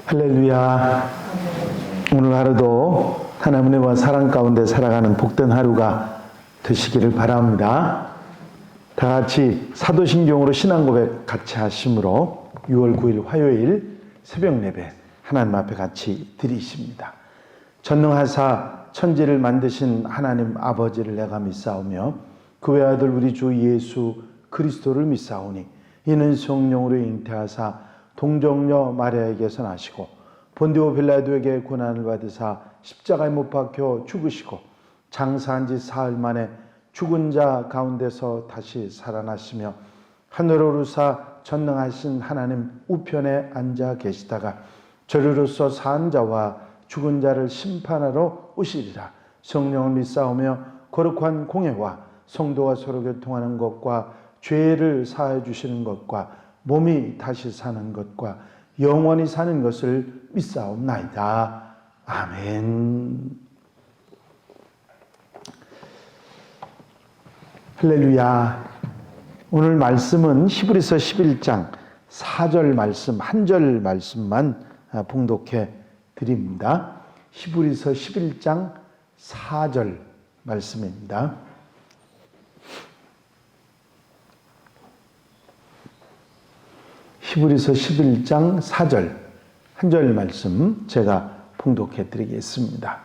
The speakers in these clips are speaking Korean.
할렐루야. 오늘 하루도 하나님의 은혜와 사랑 가운데 살아가는 복된 하루가 되시기를 바랍니다. 다 같이 사도신경으로 신앙고백 같이 하심으로 6월 9일 화요일 새벽 예배 하나님 앞에 같이 드리십니다. 전능하사 천지를 만드신 하나님 아버지를 내가 믿사오며 그 외아들 우리 주 예수 그리스도를 믿사오니 이는 성령으로 잉태하사 동정녀 마리아에게서 나시고 본디오 빌라도에게 고난을 받으사 십자가에 못 박혀 죽으시고 장사한 지 사흘 만에 죽은 자 가운데서 다시 살아나시며 하늘로 오르사 전능하신 하나님 우편에 앉아 계시다가 저리로서 산 자와 죽은 자를 심판하러 오시리라. 성령을 믿사오며 거룩한 공예와 성도가 서로 교통하는 것과 죄를 사하여 주시는 것과 몸이 다시 사는 것과 영원히 사는 것을 믿사옵나이다. 아멘. 할렐루야. 오늘 말씀은 히브리서 11장 4절 말씀, 한 절 말씀만 봉독해 드립니다. 히브리서 11장 4절 말씀입니다. 히브리서 11장 4절 한 절 말씀 제가 봉독해 드리겠습니다.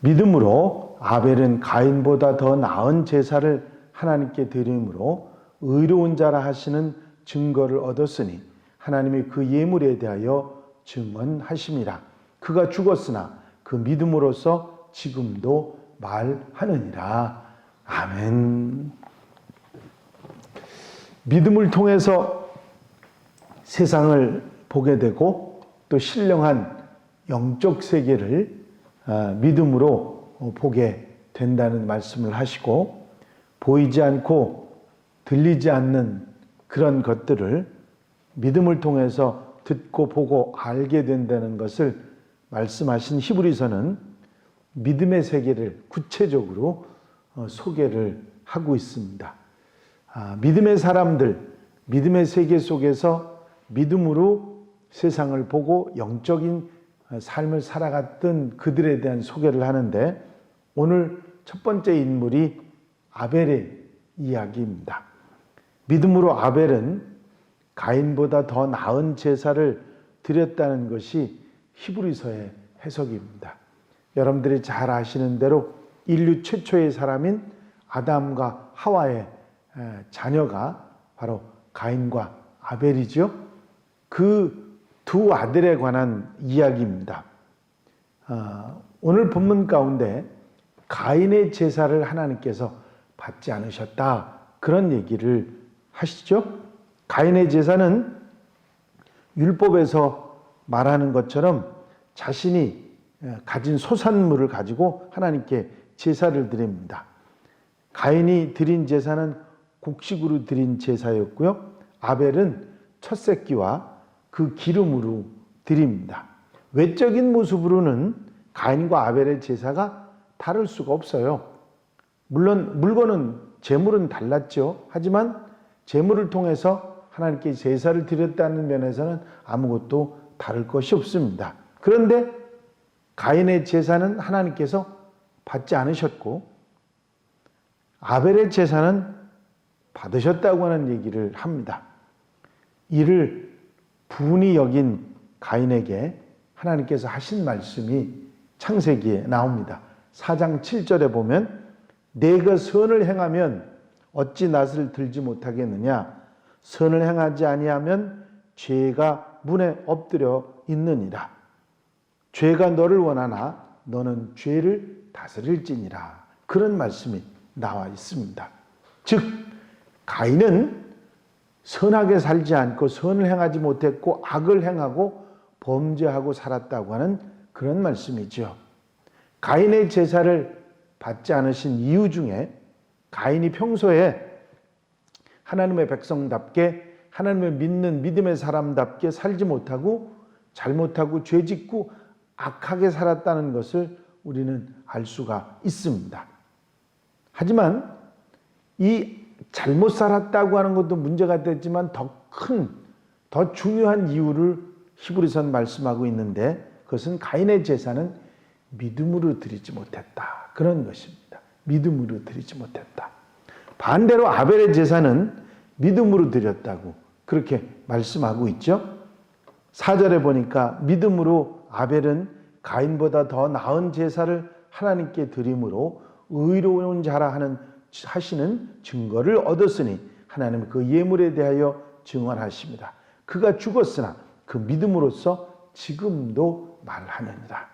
믿음으로 아벨은 가인보다 더 나은 제사를 하나님께 드림으로 의로운 자라 하시는 증거를 얻었으니 하나님이 그 예물에 대하여 증언하심이라. 그가 죽었으나 그 믿음으로써 지금도 말하느니라. 아멘. 믿음을 통해서 세상을 보게 되고 또 신령한 영적 세계를 믿음으로 보게 된다는 말씀을 하시고, 보이지 않고 들리지 않는 그런 것들을 믿음을 통해서 듣고 보고 알게 된다는 것을 말씀하신 히브리서는 믿음의 세계를 구체적으로 소개를 하고 있습니다. 믿음의 사람들, 믿음의 세계 속에서 믿음으로 세상을 보고 영적인 삶을 살아갔던 그들에 대한 소개를 하는데, 오늘 첫 번째 인물이 아벨의 이야기입니다. 믿음으로 아벨은 가인보다 더 나은 제사를 드렸다는 것이 히브리서의 해석입니다. 여러분들이 잘 아시는 대로 인류 최초의 사람인 아담과 하와의 자녀가 바로 가인과 아벨이죠. 그 두 아들에 관한 이야기입니다. 오늘 본문 가운데 가인의 제사를 하나님께서 받지 않으셨다, 그런 얘기를 하시죠. 가인의 제사는 율법에서 말하는 것처럼 자신이 가진 소산물을 가지고 하나님께 제사를 드립니다. 가인이 드린 제사는 곡식으로 드린 제사였고요. 아벨은 첫 새끼와 그 기름으로 드립니다. 외적인 모습으로는 가인과 아벨의 제사가 다를 수가 없어요. 물론 물건은, 제물은 달랐죠. 하지만 제물을 통해서 하나님께 제사를 드렸다는 면에서는 아무것도 다를 것이 없습니다. 그런데 가인의 제사는 하나님께서 받지 않으셨고 아벨의 제사는 받으셨다고 하는 얘기를 합니다. 이를 분이 여긴 가인에게 하나님께서 하신 말씀이 창세기에 나옵니다. 4장 7절에 보면 내가 선을 행하면 어찌 낫을 들지 못하겠느냐, 선을 행하지 아니하면 죄가 문에 엎드려 있느니라. 죄가 너를 원하나 너는 죄를 다스릴지니라. 그런 말씀이 나와 있습니다. 즉 가인은 선하게 살지 않고 선을 행하지 못했고 악을 행하고 범죄하고 살았다고 하는 그런 말씀이죠. 가인의 제사를 받지 않으신 이유 중에 가인이 평소에 하나님의 백성답게, 하나님을 믿는 믿음의 사람답게 살지 못하고 잘못하고 죄짓고 악하게 살았다는 것을 우리는 알 수가 있습니다. 하지만 이 잘못 살았다고 하는 것도 문제가 됐지만 더 중요한 이유를 히브리서는 말씀하고 있는데 그것은 가인의 제사는 믿음으로 드리지 못했다. 그런 것입니다. 믿음으로 드리지 못했다. 반대로 아벨의 제사는 믿음으로 드렸다고 그렇게 말씀하고 있죠. 4절에 보니까 믿음으로 아벨은 가인보다 더 나은 제사를 하나님께 드림으로 의로운 자라 하시는 증거를 얻었으니 하나님은 그 예물에 대하여 증언하십니다. 그가 죽었으나 그 믿음으로써 지금도 말하느니라.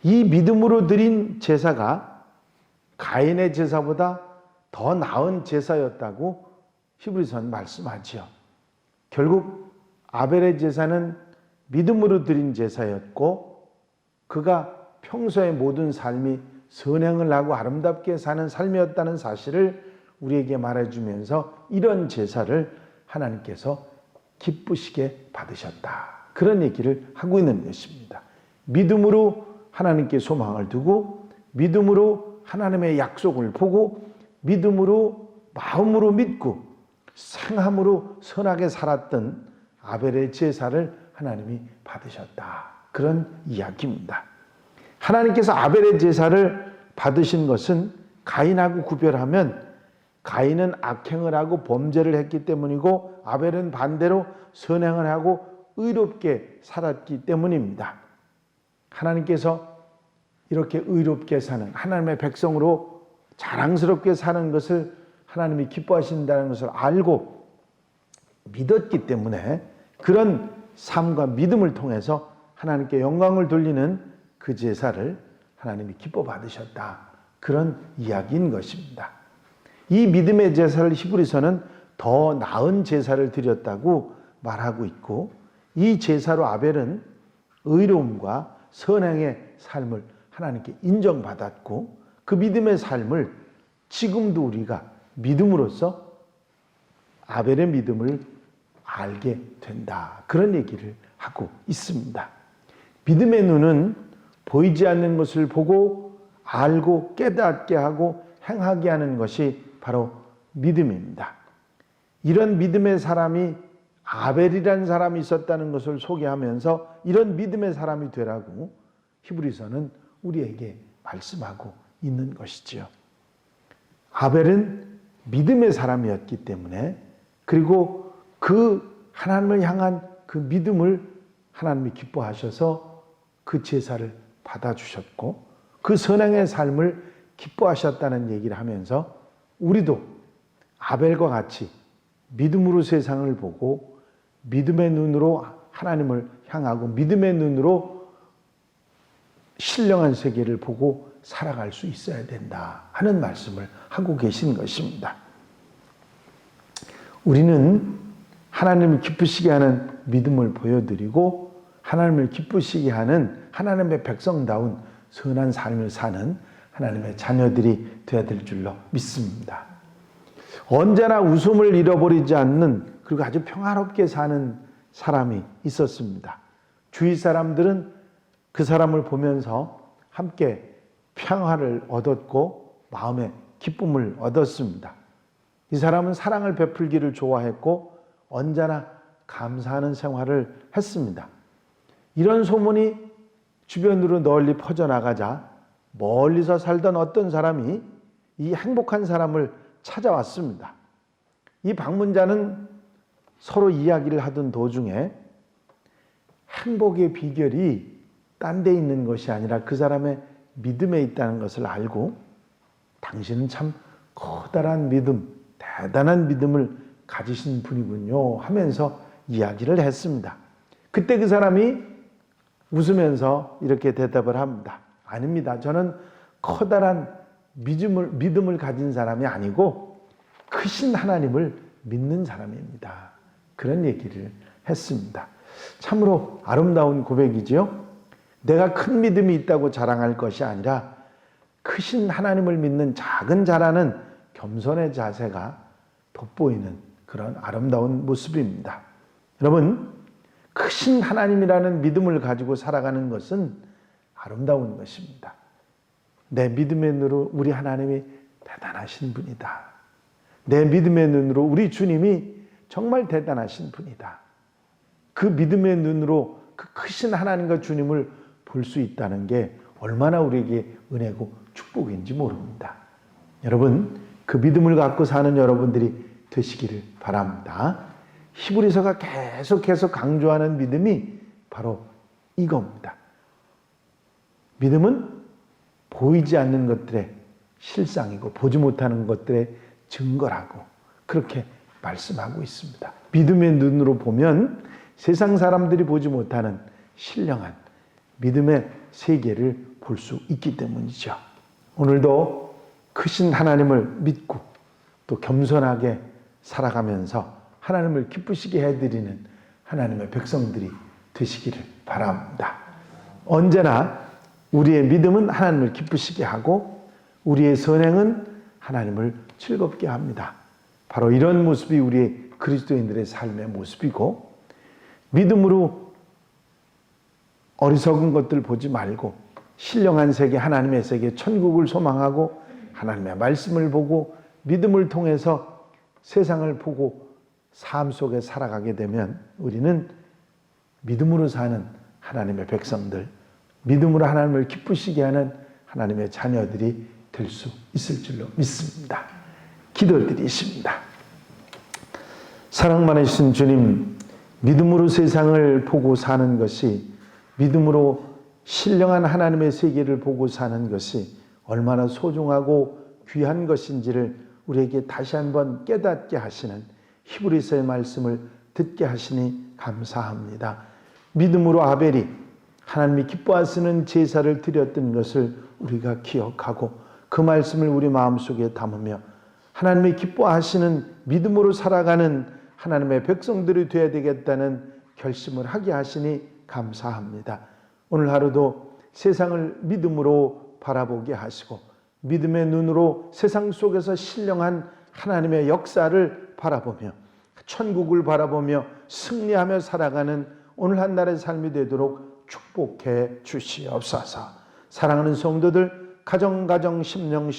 이 믿음으로 드린 제사가 가인의 제사보다 더 나은 제사였다고 히브리서는 말씀하지요. 결국 아벨의 제사는 믿음으로 드린 제사였고 그가 평소의 모든 삶이 선행을 하고 아름답게 사는 삶이었다는 사실을 우리에게 말해주면서 이런 제사를 하나님께서 기쁘시게 받으셨다. 그런 얘기를 하고 있는 것입니다. 믿음으로 하나님께 소망을 두고 믿음으로 하나님의 약속을 보고 믿음으로 마음으로 믿고 생함으로 선하게 살았던 아벨의 제사를 하나님이 받으셨다. 그런 이야기입니다. 하나님께서 아벨의 제사를 받으신 것은 가인하고 구별하면 가인은 악행을 하고 범죄를 했기 때문이고 아벨은 반대로 선행을 하고 의롭게 살았기 때문입니다. 하나님께서 이렇게 의롭게 사는 하나님의 백성으로 자랑스럽게 사는 것을 하나님이 기뻐하신다는 것을 알고 믿었기 때문에 그런 삶과 믿음을 통해서 하나님께 영광을 돌리는 그 제사를 하나님이 기뻐 받으셨다. 그런 이야기인 것입니다. 이 믿음의 제사를 히브리서는 더 나은 제사를 드렸다고 말하고 있고 이 제사로 아벨은 의로움과 선행의 삶을 하나님께 인정받았고 그 믿음의 삶을 지금도 우리가 믿음으로써 아벨의 믿음을 알게 된다. 그런 얘기를 하고 있습니다. 믿음의 눈은 보이지 않는 것을 보고 알고 깨닫게 하고 행하게 하는 것이 바로 믿음입니다. 이런 믿음의 사람이 아벨이라는 사람이 있었다는 것을 소개하면서 이런 믿음의 사람이 되라고 히브리서는 우리에게 말씀하고 있는 것이지요. 아벨은 믿음의 사람이었기 때문에 그리고 그 하나님을 향한 그 믿음을 하나님이 기뻐하셔서 그 제사를 받아주셨고 그 선행의 삶을 기뻐하셨다는 얘기를 하면서 우리도 아벨과 같이 믿음으로 세상을 보고 믿음의 눈으로 하나님을 향하고 믿음의 눈으로 신령한 세계를 보고 살아갈 수 있어야 된다 하는 말씀을 하고 계신 것입니다. 우리는 하나님을 기쁘시게 하는 믿음을 보여드리고 하나님을 기쁘시게 하는 하나님의 백성다운 선한 삶을 사는 하나님의 자녀들이 되어야 될 줄로 믿습니다. 언제나 웃음을 잃어버리지 않는 그리고 아주 평화롭게 사는 사람이 있었습니다. 주위 사람들은 그 사람을 보면서 함께 평화를 얻었고 마음의 기쁨을 얻었습니다. 이 사람은 사랑을 베풀기를 좋아했고 언제나 감사하는 생활을 했습니다. 이런 소문이 주변으로 널리 퍼져나가자 멀리서 살던 어떤 사람이 이 행복한 사람을 찾아왔습니다. 이 방문자는 서로 이야기를 하던 도중에 행복의 비결이 딴 데 있는 것이 아니라 그 사람의 믿음에 있다는 것을 알고 당신은 참 커다란 믿음, 대단한 믿음을 가지신 분이군요 하면서 이야기를 했습니다. 그때 그 사람이 웃으면서 이렇게 대답을 합니다. 아닙니다. 저는 커다란 믿음을 가진 사람이 아니고 크신 하나님을 믿는 사람입니다. 그런 얘기를 했습니다. 참으로 아름다운 고백이지요. 내가 큰 믿음이 있다고 자랑할 것이 아니라 크신 하나님을 믿는 작은 자라는 겸손의 자세가 돋보이는 그런 아름다운 모습입니다. 여러분, 크신 하나님이라는 믿음을 가지고 살아가는 것은 아름다운 것입니다. 내 믿음의 눈으로 우리 하나님이 대단하신 분이다. 내 믿음의 눈으로 우리 주님이 정말 대단하신 분이다. 그 믿음의 눈으로 그 크신 하나님과 주님을 볼 수 있다는 게 얼마나 우리에게 은혜고 축복인지 모릅니다. 여러분, 그 믿음을 갖고 사는 여러분들이 되시기를 바랍니다. 히브리서가 계속해서 강조하는 믿음이 바로 이겁니다. 믿음은 보이지 않는 것들의 실상이고 보지 못하는 것들의 증거라고 그렇게 말씀하고 있습니다. 믿음의 눈으로 보면 세상 사람들이 보지 못하는 신령한 믿음의 세계를 볼 수 있기 때문이죠. 오늘도 크신 하나님을 믿고 또 겸손하게 살아가면서 하나님을 기쁘시게 해드리는 하나님의 백성들이 되시기를 바랍니다. 언제나 우리의 믿음은 하나님을 기쁘시게 하고 우리의 선행은 하나님을 즐겁게 합니다. 바로 이런 모습이 우리 그리스도인들의 삶의 모습이고, 믿음으로 어리석은 것들 보지 말고 신령한 세계, 하나님의 세계, 천국을 소망하고 하나님의 말씀을 보고 믿음을 통해서 세상을 보고 삶 속에 살아가게 되면 우리는 믿음으로 사는 하나님의 백성들, 믿음으로 하나님을 기쁘시게 하는 하나님의 자녀들이 될 수 있을 줄로 믿습니다. 기도드리십니다. 사랑 많으신 주님, 믿음으로 세상을 보고 사는 것이, 믿음으로 신령한 하나님의 세계를 보고 사는 것이 얼마나 소중하고 귀한 것인지를 우리에게 다시 한번 깨닫게 하시는 히브리서의 말씀을 듣게 하시니 감사합니다. 믿음으로 아벨이 하나님이 기뻐하시는 제사를 드렸던 것을 우리가 기억하고 그 말씀을 우리 마음속에 담으며 하나님이 기뻐하시는 믿음으로 살아가는 하나님의 백성들이 되어야 되겠다는 결심을 하게 하시니 감사합니다. 오늘 하루도 세상을 믿음으로 바라보게 하시고 믿음의 눈으로 세상 속에서 신령한 하나님의 역사를 바라보며 천국을 바라보며 승리하며 살아가는 오늘 한 날의 삶이 되도록 축복해 주시옵소서. 사랑하는 성도들, 가정 심령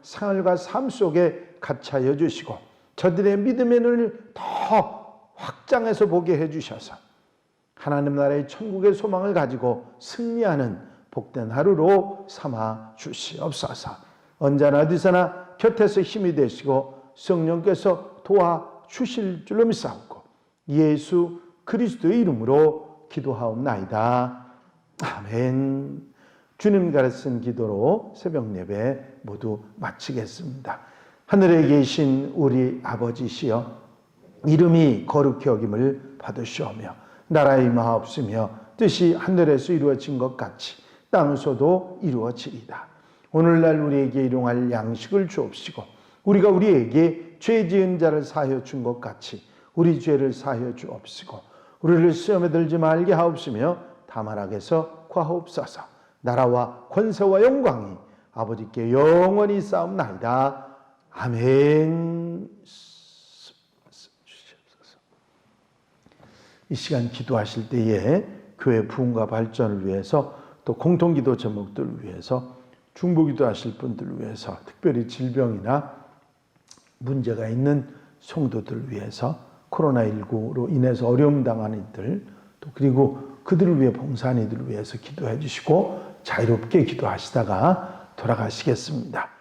생활과 삶 속에 갇혀여 주시고 저들의 믿음의 눈을 더 확장해서 보게 해주셔서 하나님 나라의 천국의 소망을 가지고 승리하는 복된 하루로 삼아 주시옵소서. 언제나 어디서나 곁에서 힘이 되시고 성령께서 도와주실 줄로 믿사옵고 예수 그리스도의 이름으로 기도하옵나이다. 아멘. 주님 가르친 기도로 새벽 예배 모두 마치겠습니다. 하늘에 계신 우리 아버지시여, 이름이 거룩히 여김을 받으시오며 나라의 임하옵시며 뜻이 하늘에서 이루어진 것 같이 땅에서도 이루어지리이다. 오늘날 우리에게 일용할 양식을 주옵시고 우리가 우리에게 죄 지은 자를 사하여 준 것 같이 우리 죄를 사하여 주옵시고 우리를 시험에 들지 말게 하옵시며 다만 악에서 구하옵소서. 나라와 권세와 영광이 아버지께 영원히 쌓옵나이다. 아멘. 이 시간 기도하실 때에 교회 부흥과 발전을 위해서 또 공통기도 제목들을 위해서 중보기도 하실 분들을 위해서 특별히 질병이나 문제가 있는 성도들을 위해서 코로나19로 인해서 어려움 당하는 이들 또 그리고 그들을 위해 봉사하는 이들을 위해서 기도해 주시고 자유롭게 기도하시다가 돌아가시겠습니다.